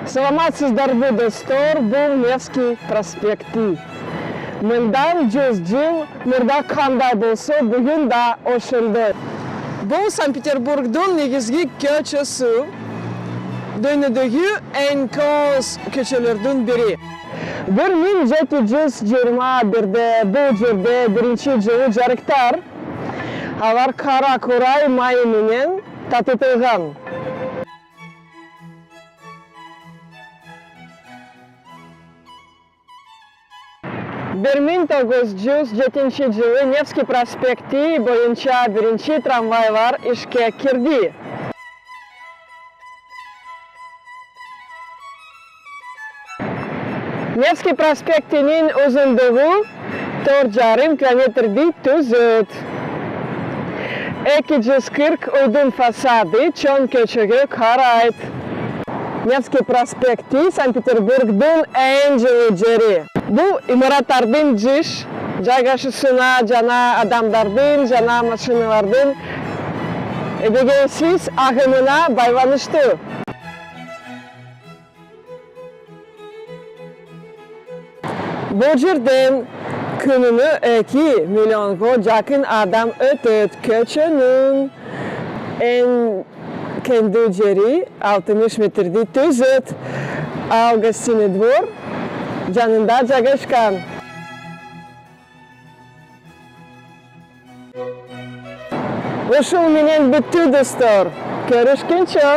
Саламатсыздарбы, достор, бул Невский проспекти. Мындан 100 жыл мурда кандай болсо, бүгүн да ошондой. Бул Санкт-Петербургдун негизги көчөсү. Дүйнөдөгү эң көз көчөлөрдүн бири. 1721-де бул жерде биринчи жылуу жарыктар алар кара курай майы менен татытылган. 1907 жылы Невский проспекти боюнча биринчи трамвайлар ишке кирди. Невский проспектинин узундугу 4,5 километрди түзөт. 240 үйдүн фасады чоң көчөгө карайт. Невский проспекти Санкт-Петербургдун эң жылуу жери. Бул имараттардын жайгашуусуна жана адамдардын жана машиналардын эбегейсиз агымына байланыштуу. Бул жерден күнүнө 2 миллионго жакын адам өтөт. Көчөнүн эң кендүү жери 60 метрди түзөт. Ал гостиный двор жанында жайгашкан. Ушул менен бүттү, достор. Көрүшкөнчө.